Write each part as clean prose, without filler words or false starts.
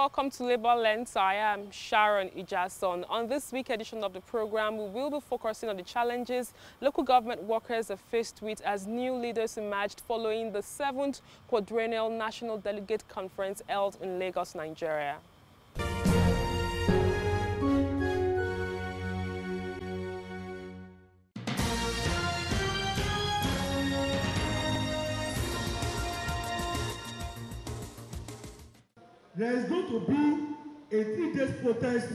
welcome to Labour Lens. I am Sharon Ijason. On this week edition of the program, we will be focusing on the challenges local government workers are faced with as new leaders emerged following the 7th Quadrennial National Delegate Conference held in Lagos, Nigeria. There is going to be a 3-day protest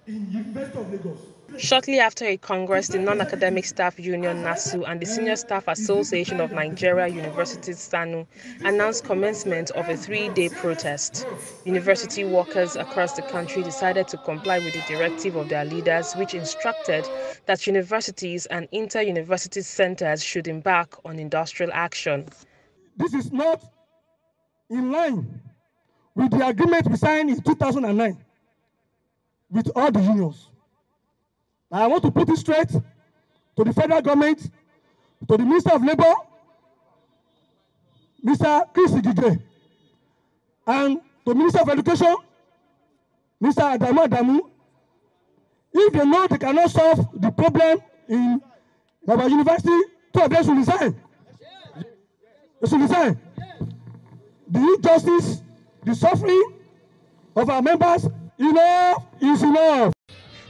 in the University of Lagos. Shortly after a congress, the Non-Academic Staff Union NASU and the Senior Staff Association of Nigeria Universities SANU announced commencement of a 3-day protest. University workers across the country decided to comply with the directive of their leaders, which instructed that universities and inter-university centers should embark on industrial action. This is not in line with the agreement we signed in 2009 with all the unions. I want to put it straight to the federal government, to the Minister of Labour, Mr. Chris Igige, and to the Minister of Education, Mr. Adamu. If they know they cannot solve the problem in our university, 2 of them should resign. They should resign. The injustice, the suffering of our members, enough is enough.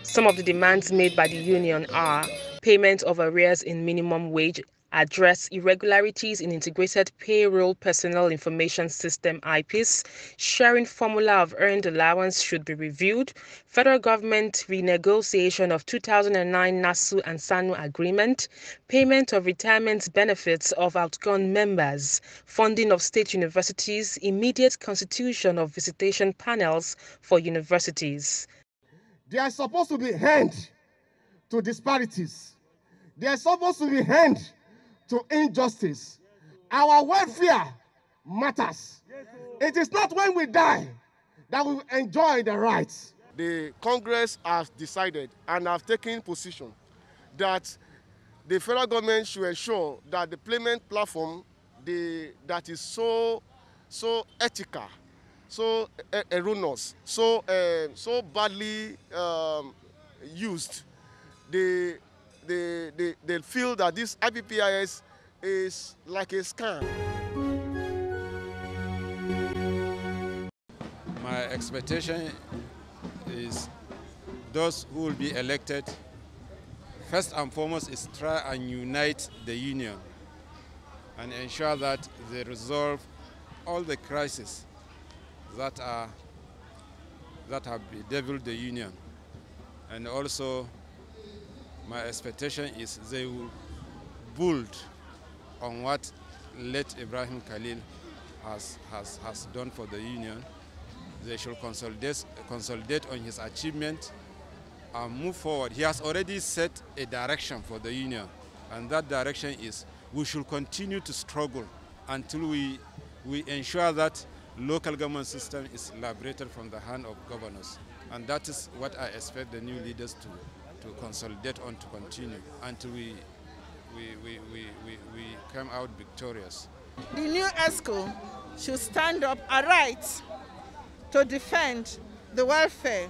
Some of the demands made by the union are payment of arrears in minimum wage, address irregularities in Integrated Payroll Personnel Information System (IPIS), sharing formula of earned allowance should be reviewed, federal government renegotiation of 2009 NASU and SANU agreement, payment of retirement benefits of outgone members, funding of state universities, immediate constitution of visitation panels for universities. There are supposed to be end to disparities. There are supposed to be end to injustice. Our welfare matters. It is not when we die that we enjoy the rights. The Congress has decided and have taken position that the federal government should ensure that the payment platform that is so ethical, so erroneous, so badly used, they feel that this IPPIS is like a scam. My expectation is those who will be elected, first and foremost, is try and unite the union and ensure that they resolve all the crises that have bedeviled the union. And also, my expectation is they will build on what late Ibrahim Khalil has done for the union. They should consolidate on his achievement and move forward. He has already set a direction for the union, and that direction is we should continue to struggle until we ensure that local government system is liberated from the hand of governors. And that is what I expect the new leaders to consolidate on, to continue until we come out victorious. The new ESCO should stand up aright to defend the welfare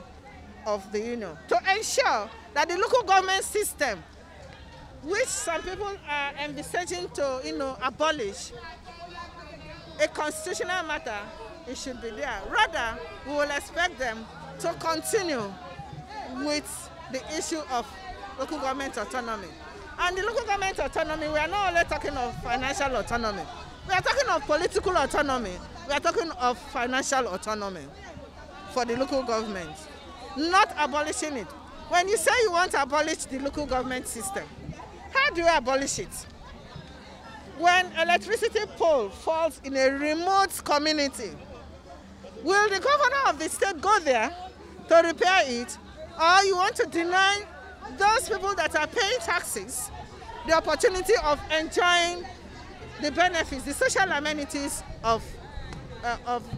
of the union, to ensure that the local government system, which some people are envisaging to abolish, a constitutional matter, it should be there. Rather, we will expect them to continue with the issue of local government autonomy. And the local government autonomy, we are not only talking of financial autonomy. We are talking of political autonomy. We are talking of financial autonomy for the local government, not abolishing it. When you say you want to abolish the local government system, how do you abolish it? When electricity pole falls in a remote community, will the governor of the state go there to repair it, or you want to deny those people that are paying taxes the opportunity of enjoying the benefits, the social amenities of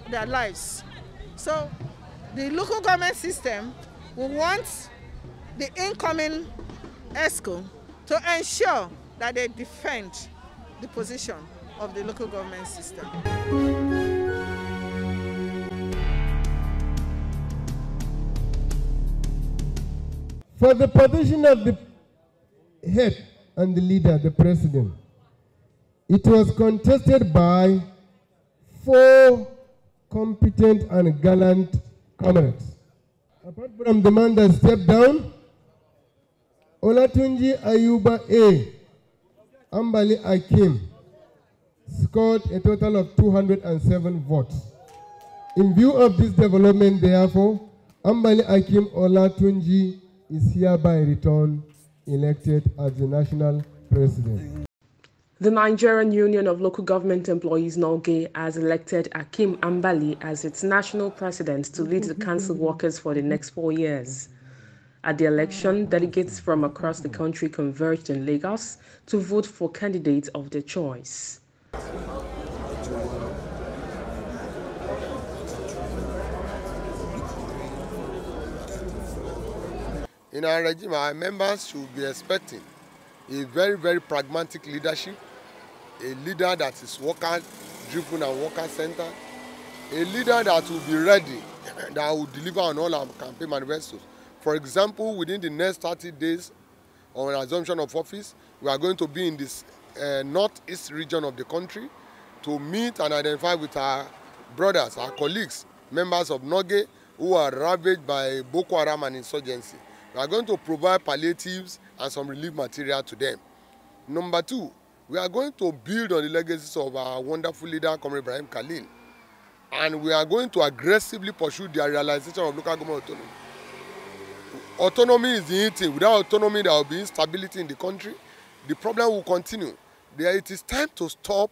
their lives? So the local government system will want the incoming ESCO to ensure that they defend the position of the local government system. For the position of the head and the leader, the president, it was contested by 4 competent and gallant comrades. Apart from the man that stepped down, Olatunji Ayuba A. Ambali Akim scored a total of 207 votes. In view of this development, therefore, Ambali Akim Olatunji is hereby returned elected as the national president. The Nigerian Union of Local Government Employees (NULGE) has elected Akim Ambali as its national president to lead the council workers for the next 4 years. At the election, delegates from across the country converged in Lagos to vote for candidates of their choice. In our regime, our members should be expecting a very, very pragmatic leadership, a leader that is worker-driven and worker-centered, a leader that will be ready, that will deliver on all our campaign manifestos. For example, within the next 30 days on assumption of office, we are going to be in this northeast region of the country to meet and identify with our brothers, our colleagues, members of NULGE who are ravaged by Boko Haram and insurgency. We are going to provide palliatives and some relief material to them. Number 2, we are going to build on the legacies of our wonderful leader, Comrade Ibrahim Khalil. And we are going to aggressively pursue the realization of local government autonomy. Autonomy is the thing. Without autonomy, there will be instability in the country. The problem will continue. It is time to stop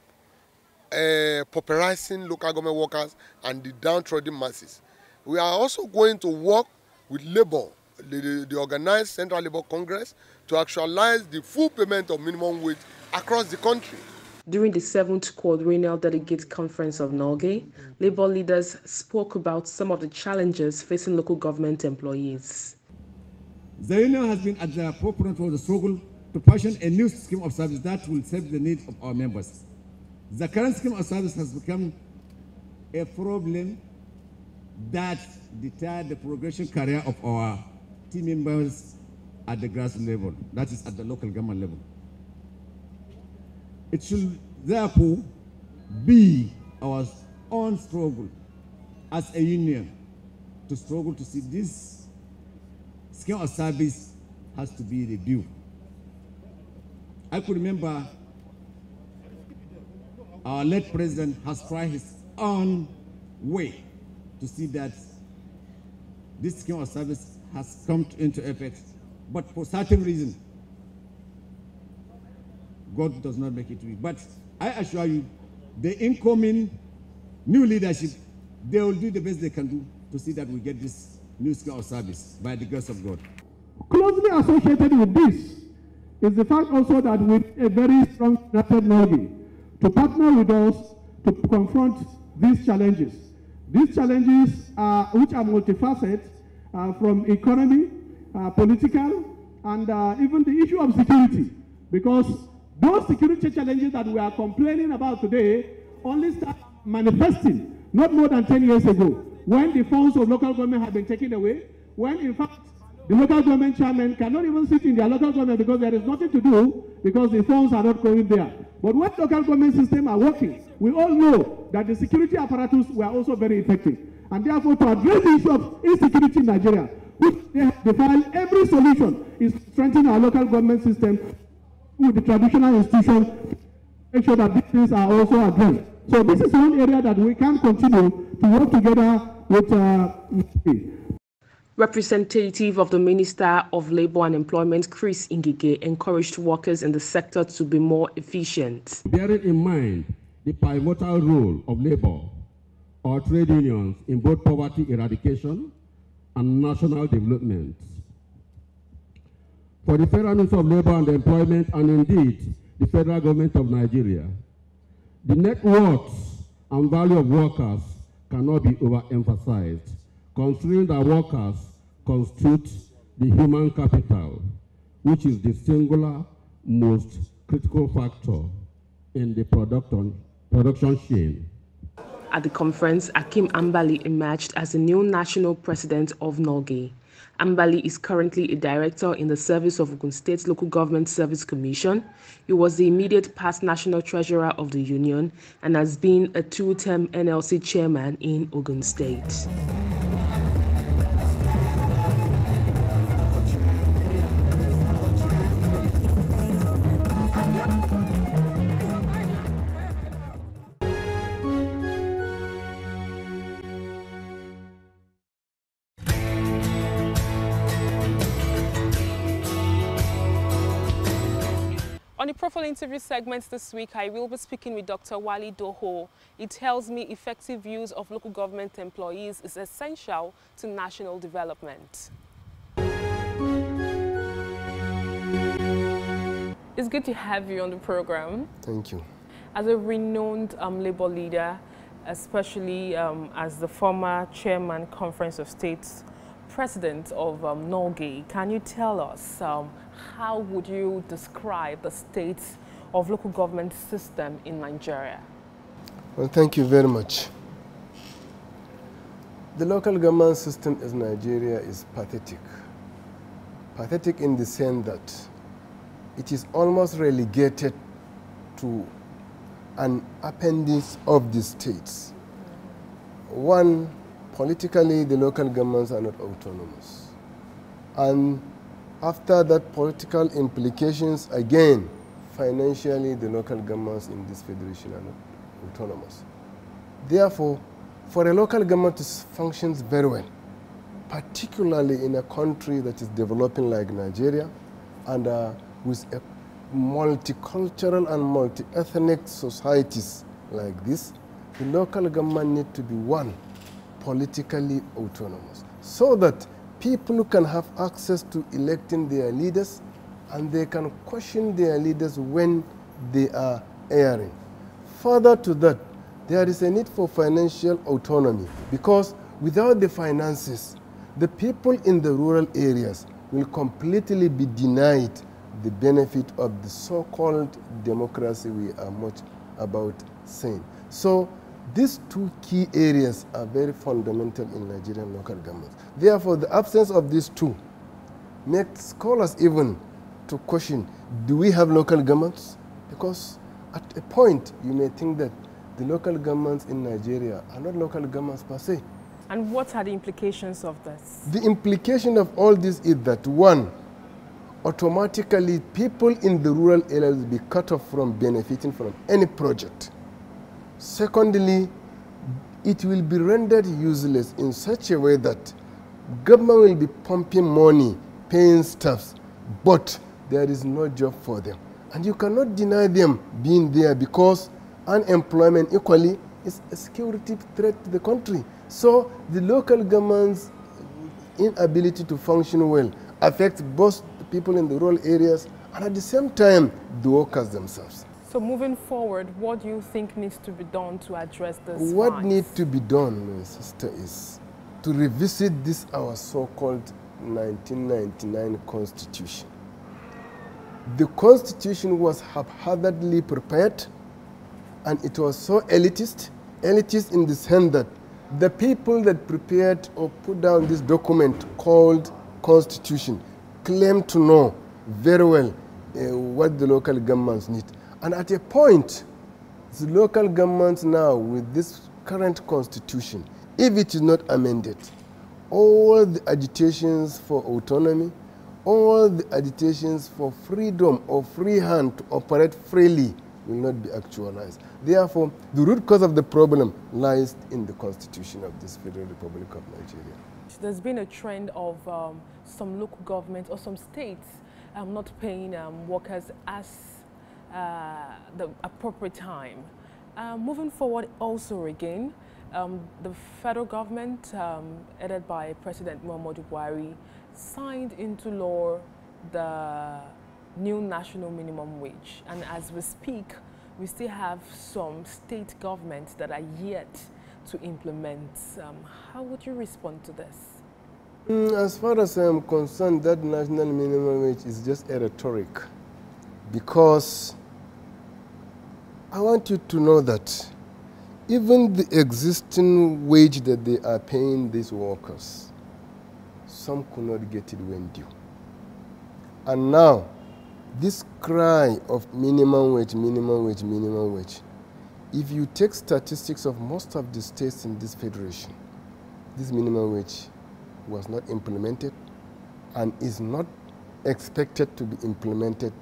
pauperizing local government workers and the downtrodden masses. We are also going to work with labor, the organized Central Labour Congress, to actualize the full payment of minimum wage across the country. During the 7th Quadrennial Delegate Conference of NULGE, Labour leaders spoke about some of the challenges facing local government employees. The union has been at the forefront of the struggle to fashion a new scheme of service that will serve the needs of our members. The current scheme of service has become a problem that deterred the progression career of our team members at the grassroots level, that is at the local government level. It should therefore be our own struggle as a union to struggle to see this scheme of service has to be reviewed. I could remember our late president has tried his own way to see that this scheme of service has come into effect, but for certain reason, God does not make it to be. But I assure you, the incoming new leadership, they will do the best they can do to see that we get this new scheme of service by the grace of God. Closely associated with this is the fact also that with a very strong united NULGE to partner with us to confront these challenges. These challenges, which are multifaceted, from economy, political, and even the issue of security. Because those security challenges that we are complaining about today only start manifesting not more than 10 years ago, when the funds of local government have been taken away, when in fact the local government chairman cannot even sit in their local government because there is nothing to do because the funds are not going there. But when local government systems are working, we all know that the security apparatus were also very effective. And therefore, to address the issue of insecurity in Nigeria, which they have defined, every solution is strengthening our local government system with the traditional institutions, make sure that these things are also addressed. So this is one area that we can continue to work together with. Representative of the Minister of Labour and Employment, Chris Ngige, encouraged workers in the sector to be more efficient. Bearing in mind the pivotal role of labour or trade unions in both poverty eradication and national development. For the Federal Ministry of Labour and Employment, and indeed the Federal Government of Nigeria, the net worth and value of workers cannot be overemphasized, considering that workers constitute the human capital, which is the singular most critical factor in the production chain. At the conference, Akim Ambali emerged as the new national president of NULGE. Ambali is currently a director in the service of Ogun State Local Government Service Commission. He was the immediate past national treasurer of the union and has been a two-term NLC chairman in Ogun State. On the profile interview segment this week, I will be speaking with Dr. Wali Doho. He tells me effective use of local government employees is essential to national development. It's good to have you on the program. Thank you. As a renowned labor leader, especially as the former chairman, Conference of States, president of Norgay, can you tell us how would you describe the state of local government system in Nigeria? Well, thank you very much. The local government system in Nigeria is pathetic. Pathetic in the sense that it is almost relegated to an appendix of the states. One, politically, the local governments are not autonomous. And after that political implications, again, financially, the local governments in this federation are not autonomous. Therefore, for a local government to function very well, particularly in a country that is developing like Nigeria, and with a multicultural and multi-ethnic societies like this, the local government need to be one, politically autonomous, so that people can have access to electing their leaders and they can question their leaders when they are erring. Further to that, there is a need for financial autonomy, because without the finances, the people in the rural areas will completely be denied the benefit of the so-called democracy we are much about saying. So these two key areas are very fundamental in Nigerian local government. Therefore, the absence of these two makes scholars even to question, do we have local governments? Because at a point, you may think that the local governments in Nigeria are not local governments per se. And what are the implications of this? The implication of all this is that, one, automatically people in the rural areas will be cut off from benefiting from any project. Secondly, it will be rendered useless in such a way that government will be pumping money, paying staffs, but there is no job for them. And you cannot deny them being there, because unemployment equally is a security threat to the country. So the local government's inability to function well affects both the people in the rural areas and at the same time the workers themselves. So moving forward, what do you think needs to be done to address this? What needs to be done, my sister, is to revisit this our so-called 1999 Constitution. The Constitution was haphazardly prepared, and it was so elitist in the sense that the people that prepared or put down this document called Constitution claim to know very well what the local governments need. And at a point, the local governments now, with this current constitution, if it is not amended, all the agitations for autonomy, all the agitations for freedom or free hand to operate freely will not be actualized. Therefore, the root cause of the problem lies in the constitution of this Federal Republic of Nigeria. There's been a trend of some local governments or some states not paying workers as the appropriate time. Moving forward also again, the federal government, headed by President Muhammadu Buhari, signed into law the new national minimum wage. And as we speak, we still have some state governments that are yet to implement. How would you respond to this? As far as I am concerned, that national minimum wage is just a rhetoric, because I want you to know that even the existing wage that they are paying these workers some could not get it when due. And now, this cry of minimum wage, minimum wage, minimum wage, if you take statistics of most of the states in this federation, this minimum wage was not implemented and is not expected to be implemented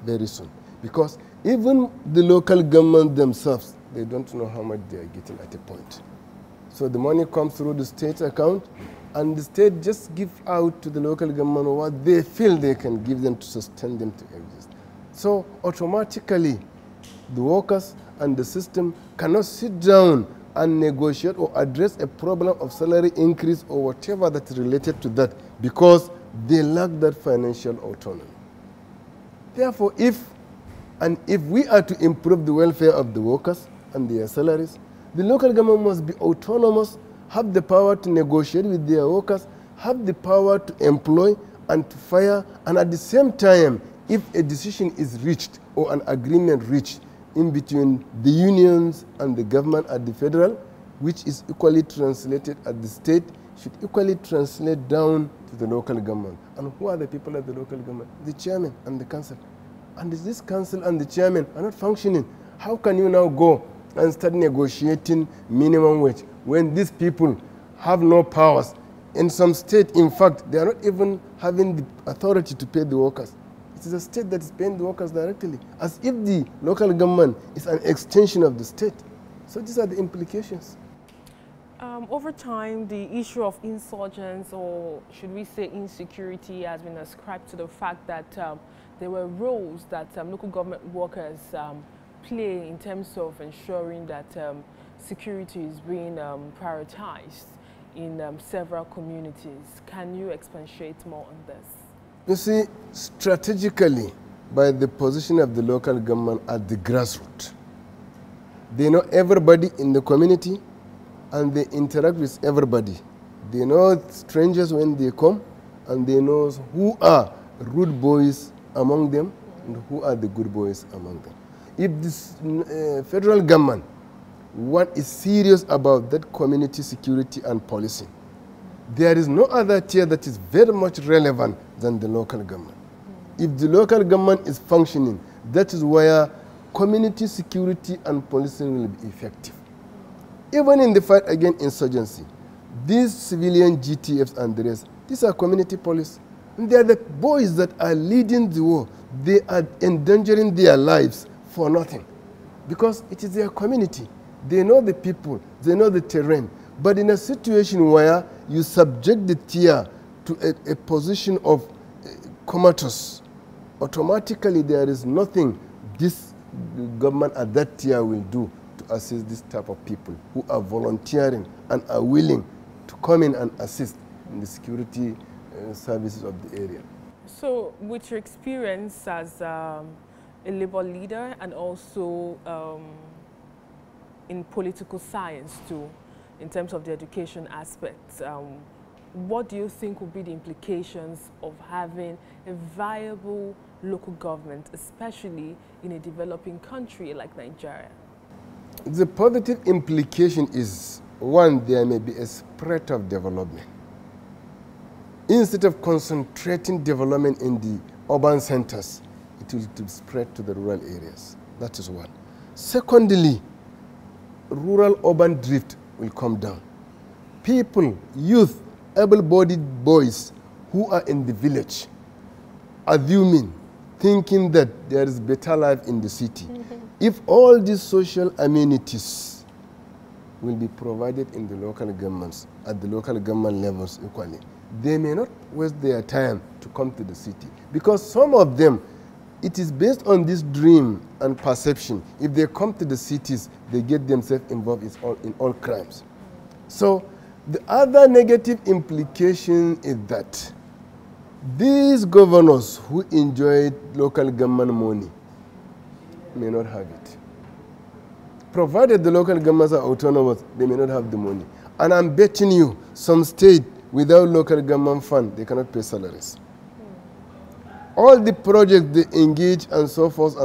very soon. Because even the local government themselves, they don't know how much they are getting at a point. So the money comes through the state account, and the state just give out to the local government what they feel they can give them to sustain them to exist. So automatically, the workers and the system cannot sit down and negotiate or address a problem of salary increase or whatever that is related to that, because they lack that financial autonomy. Therefore, if we are to improve the welfare of the workers and their salaries, the local government must be autonomous, have the power to negotiate with their workers, have the power to employ and to fire, and at the same time, if a decision is reached or an agreement reached in between the unions and the government at the federal, which is equally translated at the state, should equally translate down to the local government. And who are the people at the local government? The chairman and the council. And if this council and the chairman are not functioning, how can you now go and start negotiating minimum wage when these people have no powers? In some state, in fact, they are not even having the authority to pay the workers. It is a state that is paying the workers directly, as if the local government is an extension of the state. So these are the implications. Over time, the issue of insurgents, or should we say insecurity, has been ascribed to the fact that there were roles that local government workers play in terms of ensuring that security is being prioritized in several communities. Can you expatiate more on this? You see, strategically, by the position of the local government at the grassroots, they know everybody in the community and they interact with everybody. They know strangers when they come, and they know who are rude boys among them and who are the good boys among them. If this federal government is serious about that community security and policing, there is no other tier that is very much relevant than the local government. If the local government is functioning, that is where community security and policing will be effective. Even in the fight against insurgency, these civilian GTFs and the rest, these are community police. And they are the boys that are leading the war. They are endangering their lives for nothing, because it is their community. They know the people, they know the terrain. But in a situation where you subject the tier to a position of comatose, automatically there is nothing this government at that tier will do to assist this type of people who are volunteering and are willing to come in and assist in the security services of the area. So with your experience as a labor leader and also in political science too, in terms of the education aspects, what do you think will be the implications of having a viable local government, especially in a developing country like Nigeria? The positive implication is, one, there may be a spread of development. Instead of concentrating development in the urban centers, it will spread to the rural areas. That is one. Secondly, rural-urban drift will come down. People, youth, able-bodied boys who are in the village, assuming, thinking that there is better life in the city. If all these social amenities will be provided in the local governments, at the local government levels equally, they may not waste their time to come to the city. Because some of them, it is based on this dream and perception. If they come to the cities, they get themselves involved in all crimes. So the other negative implication is that these governors who enjoy local government money may not have it. Provided the local governments are autonomous, they may not have the money. And I'm betting you, some state without local government fund, they cannot pay salaries. All the projects they engage and so forth,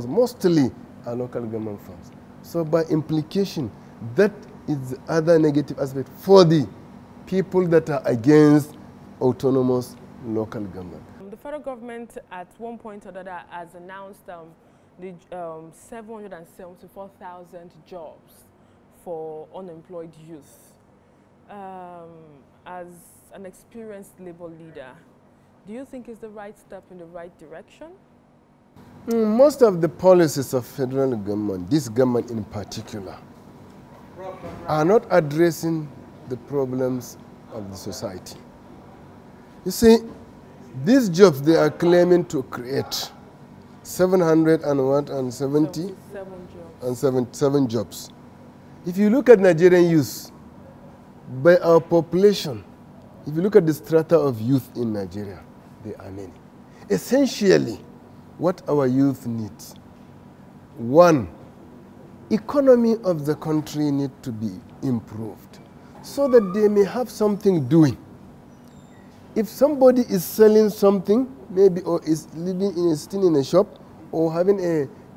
mostly are local government funds. So by implication, that is the other negative aspect for the people that are against autonomous local government. The federal government at one point or another has announced the 774,000 jobs for unemployed youth. As an experienced labor leader, do you think it's the right step in the right direction? Most of the policies of federal government, this government in particular, are not addressing the problems of the society. You see, these jobs they are claiming to create 777 jobs. If you look at Nigerian youth, by our population, if you look at the strata of youth in Nigeria, there are many. Essentially, what our youth needs, one, economy of the country needs to be improved so that they may have something doing. If somebody is selling something, maybe, or is still in a shop, or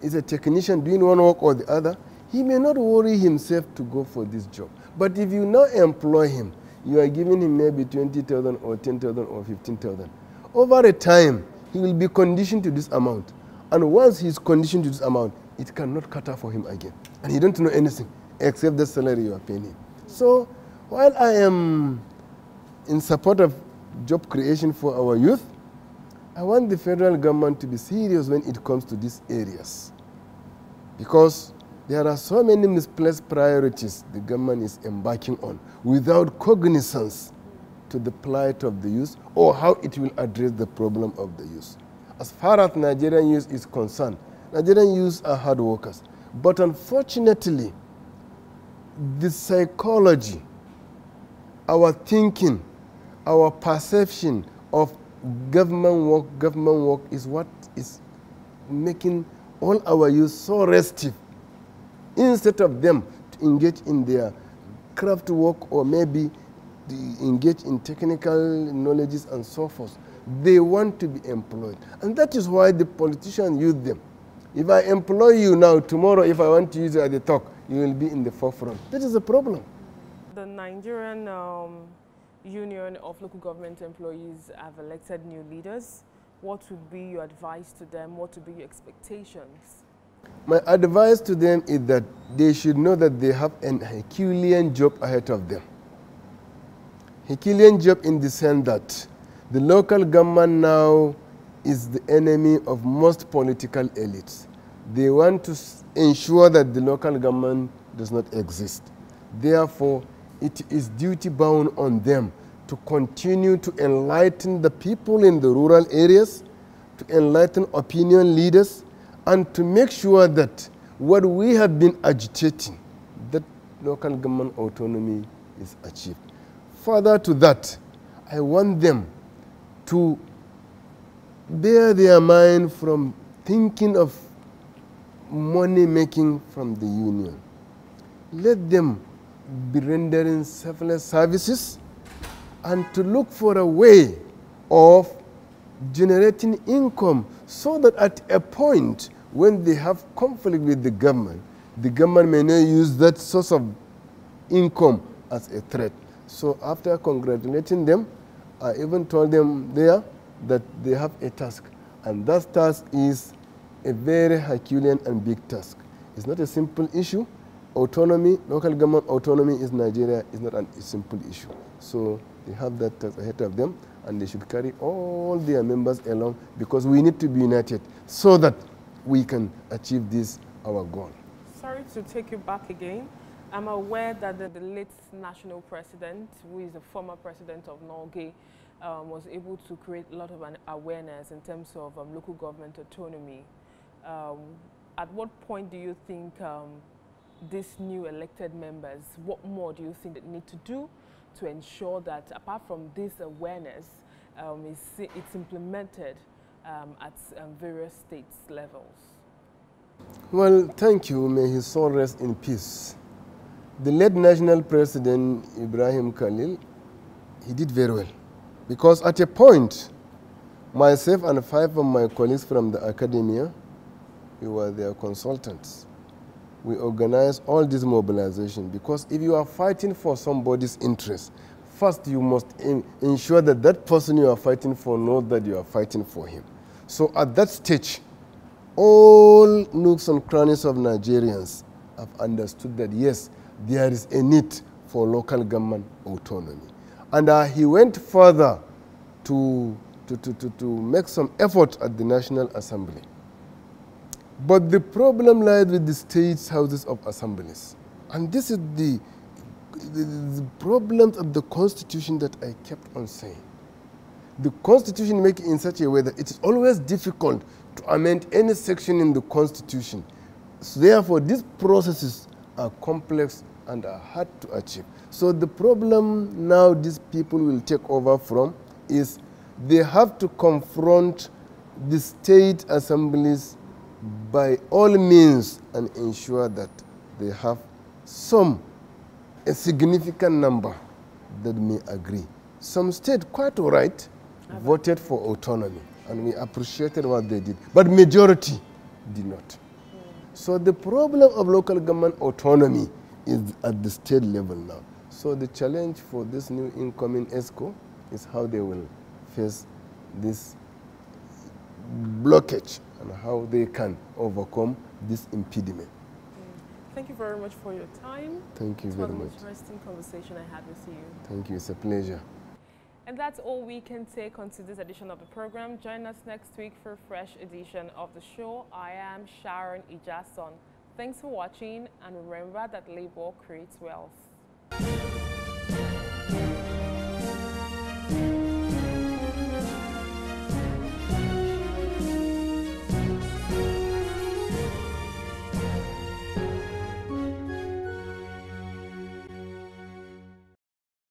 is a technician doing one work or the other, he may not worry himself to go for this job. But if you now employ him, you are giving him maybe 20,000 or 10,000 or 15,000. Over a time, he will be conditioned to this amount. And once he is conditioned to this amount, it cannot cut off for him again. And he don't know anything except the salary you are paying him. So while I am in support of job creation for our youth, I want the federal government to be serious when it comes to these areas. Because there are so many misplaced priorities the government is embarking on without cognizance to the plight of the youth or how it will address the problem of the youth. As far as Nigerian youth is concerned, Nigerian youth are hard workers. But unfortunately, the psychology, our thinking, our perception of government work is what is making all our youth so restive. Instead of them to engage in their craft work or maybe engage in technical knowledges and so forth, they want to be employed. And that is why the politicians use them. If I employ you now, tomorrow if I want to use you at the talk, you will be in the forefront. That is the problem. The Nigerian Union of Local Government Employees have elected new leaders. What would be your advice to them? What would be your expectations? My advice to them is that they should know that they have an Herculean job ahead of them. Herculean job in the sense that the local government now is the enemy of most political elites. They want to ensure that the local government does not exist. Therefore, it is duty bound on them to continue to enlighten the people in the rural areas, to enlighten opinion leaders, and to make sure that what we have been agitating, that local government autonomy is achieved. Further to that, I want them to bear their mind from thinking of money making from the union. Let them be rendering selfless services and to look for a way of generating income so that at a point when they have conflict with the government may not use that source of income as a threat. So after congratulating them, I even told them there that they have a task. And that task is a very Herculean and big task. It's not a simple issue. Autonomy, local government autonomy in Nigeria is not a simple issue. So they have that task ahead of them, and they should carry all their members along because we need to be united so that we can achieve this, our goal. Sorry to take you back again. I'm aware that the late national president, who is the former president of Norway, was able to create a lot of an awareness in terms of local government autonomy. At what point do you think these new elected members, what more do you think they need to do to ensure that apart from this awareness, it's implemented at various states levels? Well, thank you. May his soul rest in peace. The late national president, Ibrahim Khalil, he did very well. Because at a point, myself and 5 of my colleagues from the academia, we were their consultants. We organized all this mobilization because if you are fighting for somebody's interest, first you must ensure that that person you are fighting for knows that you are fighting for him. So at that stage, all nooks and crannies of Nigerians have understood that yes, there is a need for local government autonomy. And he went further to make some effort at the National Assembly. But the problem lies with the state houses of assemblies. And this is the problems of the Constitution that I kept on saying. The Constitution makes it in such a way that it is always difficult to amend any section in the Constitution. So therefore, these processes are complex and are hard to achieve. So the problem now these people will take over from is they have to confront the state assemblies by all means and ensure that they have a significant number that may agree. Some states, quite all right, voted for autonomy, and we appreciated what they did, but majority did not. So the problem of local government autonomy is at the state level now. So the challenge for this new incoming ESCO is how they will face this blockage and how they can overcome this impediment. Thank you very much for your time. Thank you very much. It was an interesting conversation I had with you. Thank you. It's a pleasure. And that's all we can take on today's edition of the program. Join us next week for a fresh edition of the show. I am Sharon Ijason. Thanks for watching, and remember that labor creates wealth.